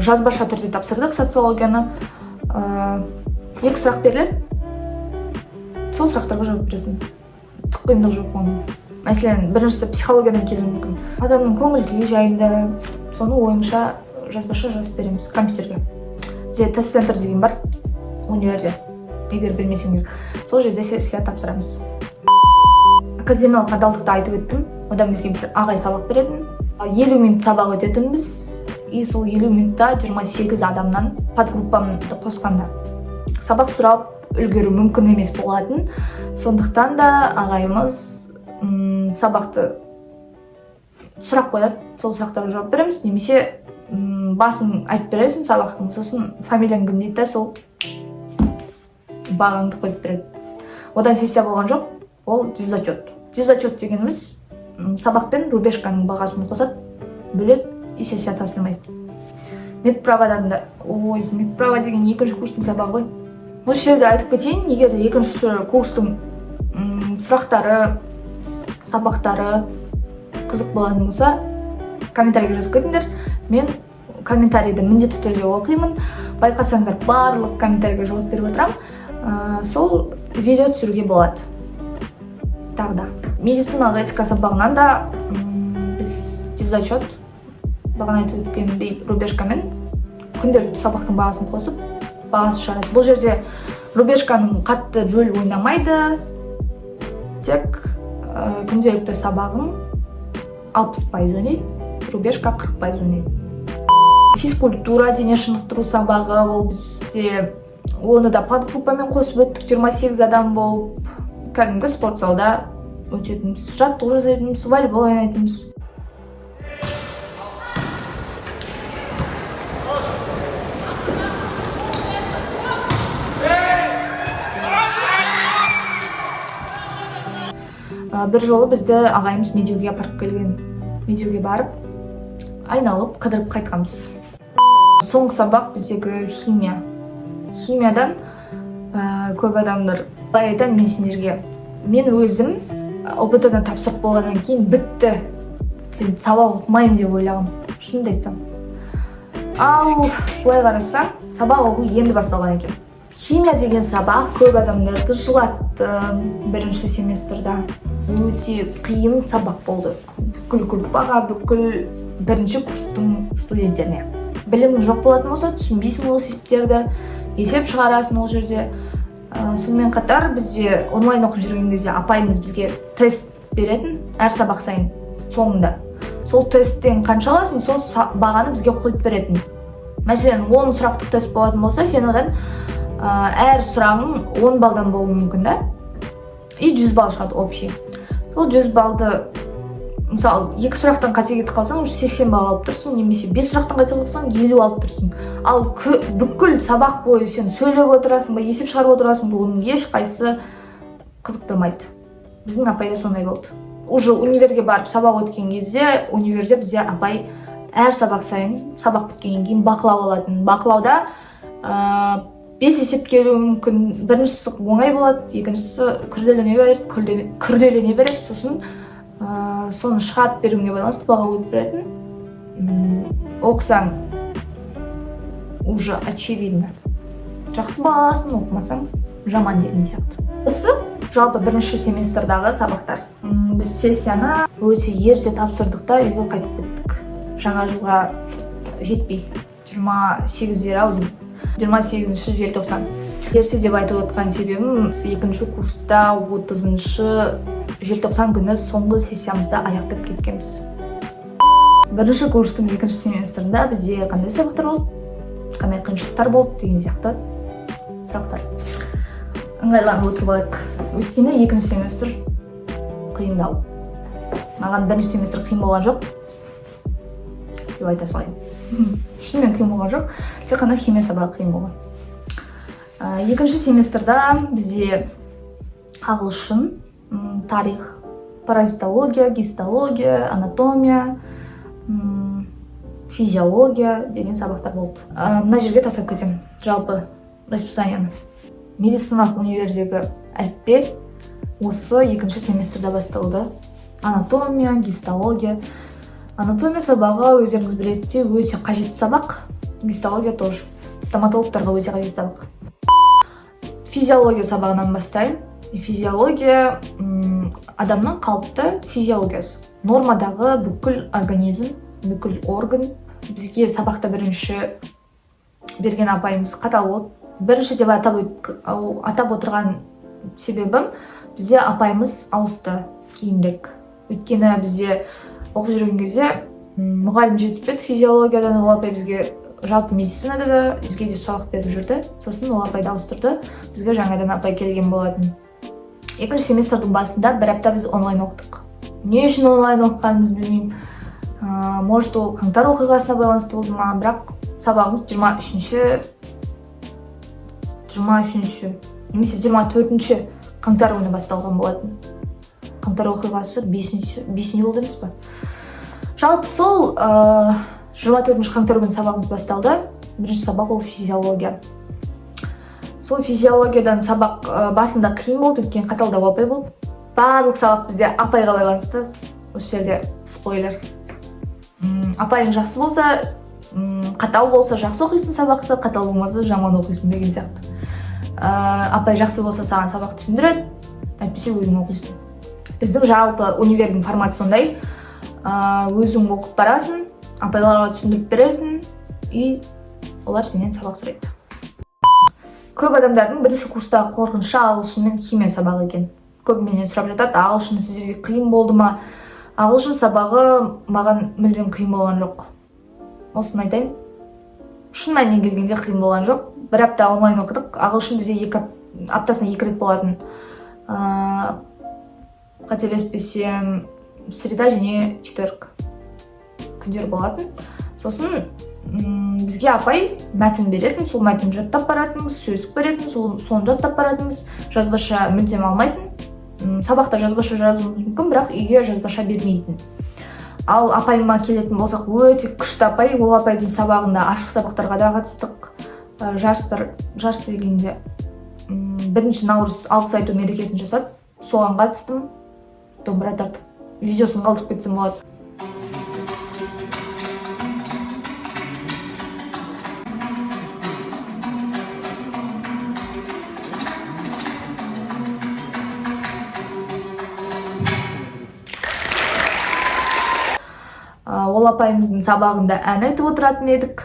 жазбаша түрде тапсырдық социологияны. 2 сұрақ беріледі. Сол сұрақтарға жауап бересің. Түк қиындық жоқ оның. Мәселен, біріншісі психологиядан келуі мүмкін. Адамның көңіл күйі жайында, соны ойыңша жазбаша жазып береміз компьютерге. Бізде тест-центр деген бар универде. Егер білмесеңдер, сол жерде сессия тапсырамыз. Академиялық адалдықты айтып өттім. Одан бізге бір ағай сабақ беретін. 50 минут сабақ өтетінбіз. И сол 50 минутта 28 адамнан подгруппамды қосқанда сабақ сұрап үлгеру мүмкін емес болатын. Сондықтан да ағайымыз сабақты сұрақ қояды. Сол сұрақтарға жауап береміз. Немесе басын айтып бересің сабақтың, сосын фамилияң кім дейді, сол бағаңды қойып береді. Одан сессия болған жоқ, ол диззачет. Диззачет дегеніміз сабақ пен рубежканың бағасын қосады, бөледі и сессия тапсырмайсың. Медправа деген 2-ші курстың сабағы ғой. Осы жерде айтып кетейін, егер 2-ші курстың сұрақтары, сабақтары қызық болатын болса, комментарийге жазып кетіңдер. Мен комментарийді міндетті түрде оқимын. Байқасаңдар, барлық комментарийге жауап беріп отырамын. Сол видео түсіруге болады. Тағы да. Медициналық этика сабағынан да біз диззачет, бағана айтып өткендей рубежкамен күнделікті сабақтың бағасын қосып, бағасы шығарады. Бұл жерде рубежканың қатты рөл ойнамайды. Тек күнделікті сабағын 60% ойнайды, рубежка 40% ойнайды. Физкультура, дене шынықтыру сабағы, ол бізде оны да подгруппамен қосып өттік. 28 адам болып, кәдімгі спорт залда өтетіміз, жаттығу жасайтынымыз, волейбол ойнайтынымыз. Бір жолы бізді ағайымыз медеуге апарып келген. Медеуге барып, айналып, қыдырып қайтқанбыз. Соңғы сабақ біздегі химия. Химиядан көп адамдар айтады, мен сендерге, мен өзім ОБТ-дан тапсырып болғаннан кейін бітті, сабақ оқымаймын деп ойлағым. Шынымды айтсам. Ал былай қарасаң, сабақ оқу енді басталған екен. Химия деген сабақ көп адамдарды жылатты бірінші семестрда. Өте қиын сабақ болды. Бүкіл группаға, бүкіл бірінші курстың студенттеріне. Білім жоқ болатын болса, түсінбейсің ол есептерді, есеп шығарасың ол жерде. Сонымен қатар бізде онлайн оқып жүрген кезде апайымыз бізге тест беретін әр сабақ сайын соңында. Сол тесттен қанша аласың, сол бағаны бізге қойып беретін. Мәселен, 10 сұрақтық тест болатын болса, сен одан әр сұрағың 10 балдан болуы мүмкін, да? И 100 балл шығады общий. Сол 100 балды, мысалы, 2 сұрақтан қате кетіп қалсаң, 80 балл алып тұрсың, немесе 5 сұрақтан қате қалсаң, 50 алып тұрсың. Ал бүкіл сабақ бойы сен сөйлеп отырасың ба, есеп шығарып отырасың ба, оның ешқайсысы қызықтырмайды. Біздің апай да сондай болды. Уже универге барып сабақ өткен кезде, универде бізде апай әр сабақ сайын, сабақ біткеннен кейін бақылау алатын. Бақылауда 5 есеп келуі мүмкін. Біріншісі оңай болады, екіншісі күрделене береді, сосын соны шығарып беруге байланысты баға қойып беретін. Оқысаң уже очевидно. Жақсы баласын, оқымасаң жаман деген сияқты. Осы жалпы бірінші семестрдағы сабақтар. Біз сессияны өте ерте тапсырдық та үйге қайтып кеттік. Жаңа жылға жетпей. 28-ші желтоқсан. Ерте деп айтып отқан себебім, 2-ші курста 30-ші желтоқсан күні соңғы сессиямызда аяқтап кеткенбіз. 1-ші курстың 2-ші семестрінде бізде қандай сабақтар болды, қандай қиыншылықтар болды деген сияқты сұрақтар. Ыңғайланып отырып алайық. Өйткені 2-ші семестр қиындау. Маған 1-ші семестр қиын болған жоқ деп айта салайын. Шынымен қиын болған жоқ, тек қана химия сабағы қиын болған. 2-ші семестрда бізде ағылшын, тарих, паразитология, гистология, анатомия, физиология деген сабақтар болды. Мына жерге тастап кетемін жалпы расписаниені. Медициналық универдегі әліппе осы 2-ші семестрда басталды. Анатомия, гистология. Анатомия сабағы өздеріңіз білетте өте қажетті сабақ. Гистология тоже. Стоматологтарға өте қажет сабақ. Физиология сабағынан бастайын. Физиология адамның қалыпты физиологиясы. Нормадағы бүкіл организм, бүкіл орган. Бізге сабақта бірінші берген апайымыз қатал болды. Бірінші деп атап отырған себебім, бізде апайымыз ауысты кейінірек. Өйткені бізде оқып жүрген кезде мұғалім жетіспеді физиологиядан. Ол апай бізге жалпы медицинада да бізге де сабақ беріп жүрді. Сосын ол апайды ауыстырды. Бізге жаңадан апай келген болатын. Екінші семестрдің басында бір апта біз онлайн оқыдық. Не үшін онлайн оқығанымызды білмеймін. Может, ол қаңтар оқиғасына байланысты болды ма, бірақ сабағымыз 23 немесе 24 қаңтар күні басталған болатын. Қаңтар оқиғасы 5-не болды емес па? Жалпы сол 24 қаңтар күні сабағымыз басталды. Бірінші сабақ ол физиология. Сол физиологиядан сабақ басында қиын болды, өйткені қаталдау апай болды. Барлық сабақ бізде апайға байланысты. Осы жерде спойлер. Апайың жақсы болса, қатал болса жақсы оқисың сабақты, қатал болмаса жаман оқисың деген сияқты. Апай жақсы болса саған сабақ түсіндіреді, әйтпесе өзің оқисың. Біздің жалпы универдің форматы сондай. Өзің оқып барасың, апайларға түсіндіріп бересің, и олар сенен сабақ сұрайды. Көп адамдардың бірінші курстағы қорқынышы ағылшын мен химия сабағы екен. Көп менен сұрап жатады, ағылшын сіздерге қиын болды ма? Ағылшын сабағы маған мүлдем қиын болған жоқ. Осыны айтайын. Шын мәнінен келгенде қиын болған жоқ. Бір апта онлайн оқыдық. Ағылшын бізде аптасына 2 рет болатын. Қателеспесем, среда және четверг күндер болатын. Сосын бізге апай мәтін беретін, сол мәтін жаттап баратынбыз, сөздік беретін, соны жаттап баратынбыз. Жазбаша мүлдем алмайтын. Сабақта жазбаша жазуымыз мүмкін, бірақ үйге жазбаша бермейтін. Ал апайыма келетін болсақ, өте күшті апай. Ол апайдың сабағында ашық сабақтарға да қатыстық. Жарыс дегенде 1 наурыз алғыс айту мерекесін жасады. Соған қатыстым. Домбыра тартып, видеосын қалдырып кетсем болады. Ол апайымыздың сабағында ән айтып отыратын едік.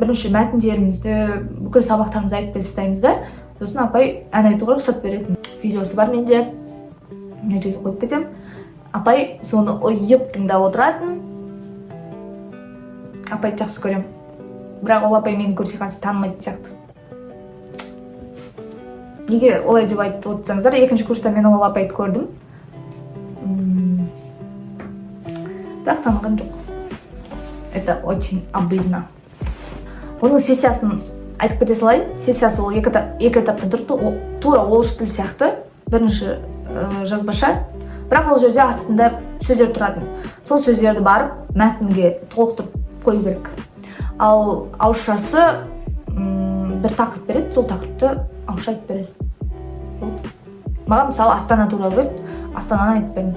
Бірінші мәтіндерімізді, бүкіл сабақтарымызды айтып тастаймыз да. Сосын апай ән айтуға рұқсат беретін. Видеосы бар менде. Нереге қойып кетем. Апай соны ойып тыңдап отыратын. Апай жақсы көрем. Бірақ ол апай мені көрсе қазір танымайды сияқты. Неге олай деп айтып отырсаңыздар, екінші курста мен ол апайды көрдім. Бірақ таныған жоқ. Это очень обидно. Оның сессиясын айтып кете салайын. Сессиясы ол екі этаптан тұрды. Тура орыс тілі сияқты. Бірінші жазбаша. Бірақ ол жерде астында сөздер тұратын. Сол сөздерді барып мәтінге толықтырып қою керек. Ал ауызшасы бір тақырып береді, сол тақырыпты ауызша айтып береді. Маған мысалы Астана туралы берді, Астананы айтып бердім.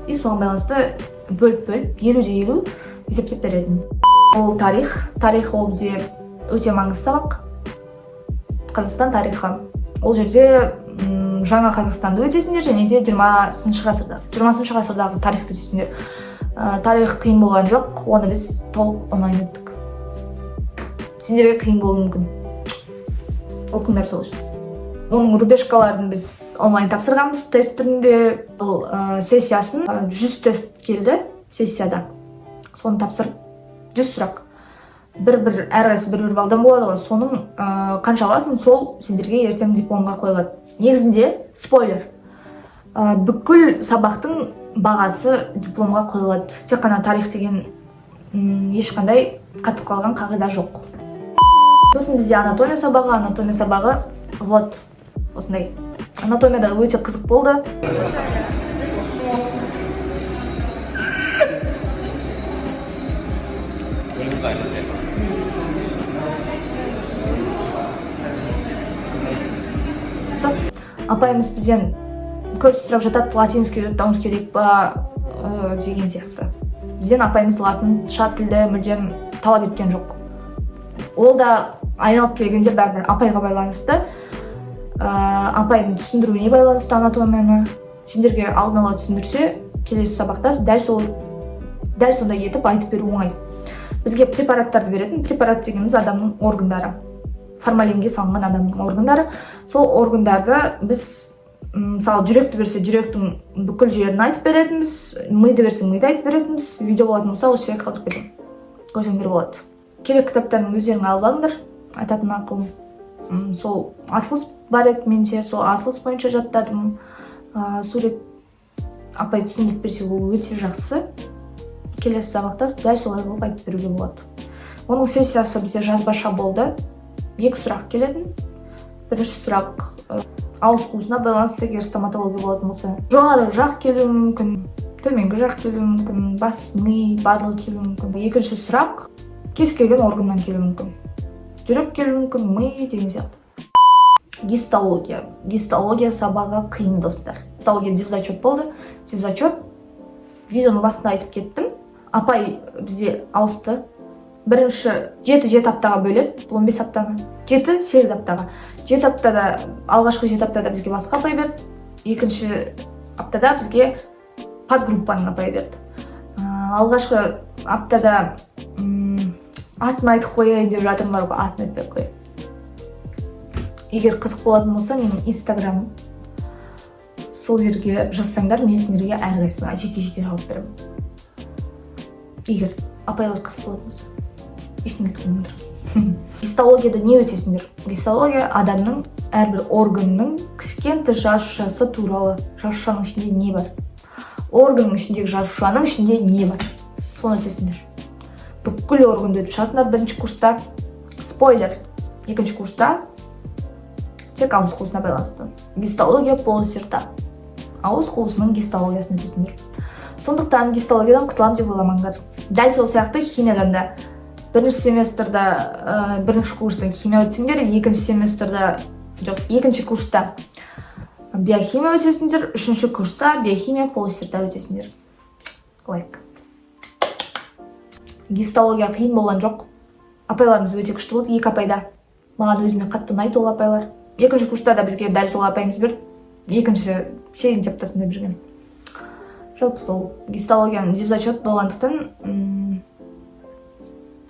И соған байланысты бөліп 50-50 есептеп беретін. Ол тарих ол бізде өте маңызды сабақ. Қазақстан тарихы. Ол жерде жаңа Қазақстанды өтесіңдер, және де 20 ғасырдағы тарихты өтесіңдер. Тарих қиын болған жоқ, оны біз толық онлайн өттік. Сендерге қиын болуы мүмкін. Оқыңдар сол үшін. Оның рубежкаларын біз онлайн тапсырғанбыз тест түрінде. Бұл сессиясын 100 тест келді сессияда. Соны тапсырып 100 сұрақ. Әрқайсысы бір балдан болады ғой. Соның қанша аласың, сол сендерге ертең дипломға қойылады. Негізінде спойлер. Бүкіл сабақтың бағасы дипломға қойылады. Тек қана тарих деген ешқандай қатып қалған қағида жоқ. Сосын бізде анатомия сабағы вот осындай. Анатомияда өте қызық болды. жатты. Апайымыз бізден көп сұрап жатады, латинский жаттауымыз керек па деген сияқты. Бізден апайымыз латынша тілді мүлдем талап еткен жоқ. Ол да айналып келгенде бәрібір апайға байланысты, апайдың түсіндіруіне байланысты анатомияны. Сендерге алдын ала түсіндірсе, келесі сабақта дәл сондай етіп айтып беру оңай. Бізге препараттарды беретін. Препарат дегеніміз адамның органдары. Формалинге салынған адамның органдары. Сол органдарды біз, мысалы, жүректі берсе, жүректің бүкіл жерін айтып беретінбіз, миды берсе, миды айтып беретінбіз. Видео болатын болса, осы жерге қалдырып кетемін. Көрсеңдер болады. Керек кітаптарын өздерің алып алыңдар. Айтатын ақылым. Сол атылыс бар еді менде, сол атылыс бойынша жаттадым. Сурет апай түсіндіріп берсе, ол өте жақсы. Келесі сабақта дәл солай қылып айтып беруге болады. Оның сессиясы бізде жазбаша болды. 2 сұрақ келетін. Бірінші сұрақ ауыз қуысына байланысты, егер стоматология болатын болса. Жоғары жақ келуі мүмкін, төменгі жақ келуі мүмкін, бас, ми, барлығы келуі мүмкін. Екінші сұрақ кез келген органнан келуі мүмкін. Жүрек келуі мүмкін, ми деген сияқты. Гистология. Гистология сабағы қиын, достар. Гистология дивзачет болды. Дивзачет видеоның басында айтып кеттім. Апай бізде ауысты. Бірінші 7 аптаға бөледі, 15 аптаны. 7-8 аптаға. 7 аптада, алғашқы 7 аптада бізге басқа апай берді. Екінші аптада бізге подгруппаның апай берді. Алғашқы аптада атын айтып қояйын деп жатырмын, бар ғой, атын айтпай қояйын. Егер қызық болатын болса, менің инстаграмым, сол жерге жазсаңдар, мен сендерге әрқайсысына жеке-жеке жауап беремін. Егер апайлар қызық болатын болса, ештеңе айтпаңдар. Гистологияда не өтесіңдер? Гистология адамның әрбір органның кішкентай жасушасы туралы. Жасушаның ішінде не бар? Органның ішіндегі жасушаның ішінде не бар? Соны өтесіңдер. Бүкіл органды өтіп шығасыңдар бірінші курста. Спойлер, екінші курста тек ауыз қуысына байланысты. Гистология полости рта. Ауыз қуысының гистологиясын өтесіңдер. Сондықтан гистологиядан құтыламын деп ойламаңдар. Дәл сол сияқты химиядан да бірінші семестрда, бірінші курстан химия өтсеңдер, екінші курста биохимия өтесіңдер, үшінші курста биохимия полости рта өтесіңдер. Лайк. Гистология қиын болған жоқ. Апайларымыз өте күшті болды, 2 апайда. Маған өзіме қатты ұнайды ол апайлар. Екінші курста да бізге дәл сол апайымыз берді. Екінші 8 аптасында берген. Жалпы сол гистологияның дивзачет болғандықтан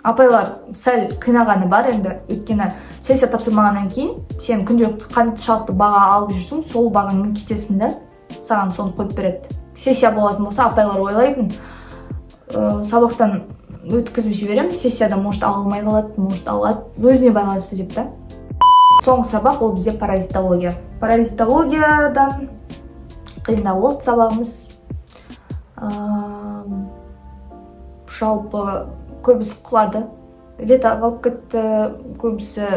апайлар сәл қинағаны бар енді. Өйткені сессия тапсырмағаннан кейін сен күнделікті қаншалықты баға алып жүрсің, сол бағаңмен кетесің да, саған соны қойып береді. Сессия болатын болса, апайлар ойлайтын, сабақтан өткізіп жіберем, сессияда может алынбай қалады, может алады, өзіне байланысты деп та. Соңғы сабақ ол бізде паразитология. Паразитологиядан қиындау болды сабағымыз. Жалпы көбісі құлады, лета қалып кетті, көбісі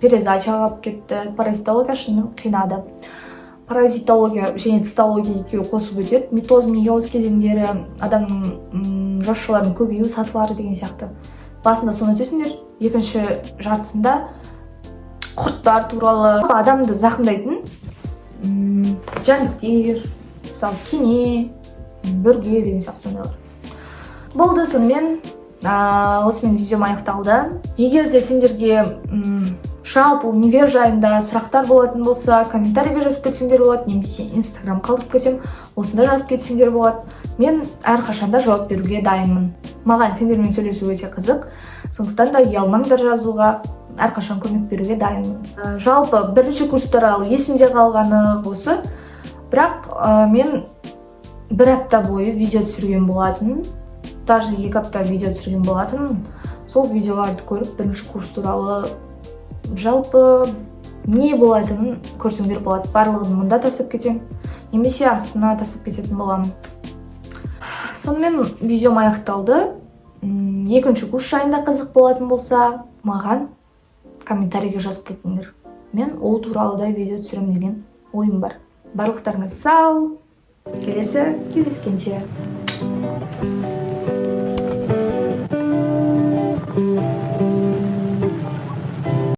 передача қалып кетті. Паразитология шынымен қинады. Паразитология және цитология екеуі қосып өтеді. Митоз, мейоз кезеңдері, адамның жасушаларының көбею сатылары деген сияқты. Басында соны өтесіңдер. Екінші жартысында құрттар туралы, адамды зақымдайтын жәндіктер, мысалы кене, бүрге деген сияқты сондайлар. Болды, сонымен осымен видеом аяқталды. Егер де сендерге жалпы универ жайында сұрақтар болатын болса, комментарийге жазып кетсеңдер болады, немесе инстаграм қалдырып кетсем, осында жазып кетсеңдер болады. Мен әрқашанда жауап беруге дайынмын. Маған сендермен сөйлесу өте қызық, сондықтан да ұялмаңдар жазуға, әрқашан көмек беруге дайынмын. Жалпы бірінші курс туралы есімде қалғаны осы, бірақ мен 1 апта бойы видео түсірген болатын, даже 2 апта видео түсірген болатын. Сол видеоларды көріп, бірінші курс туралы жалпы не болатынын көрсеңдер болады. Барлығын мұнда тастап кетем, немесе астына тастап кететін боламын. Сонымен видеом аяқталды. Екінші курс жайында қызық болатын болса, маған комментарийге жазып кетіңдер. Мен ол туралы да видео түсірем деген ойым бар. Барлықтарыңыз сау. Келесі кездескенше.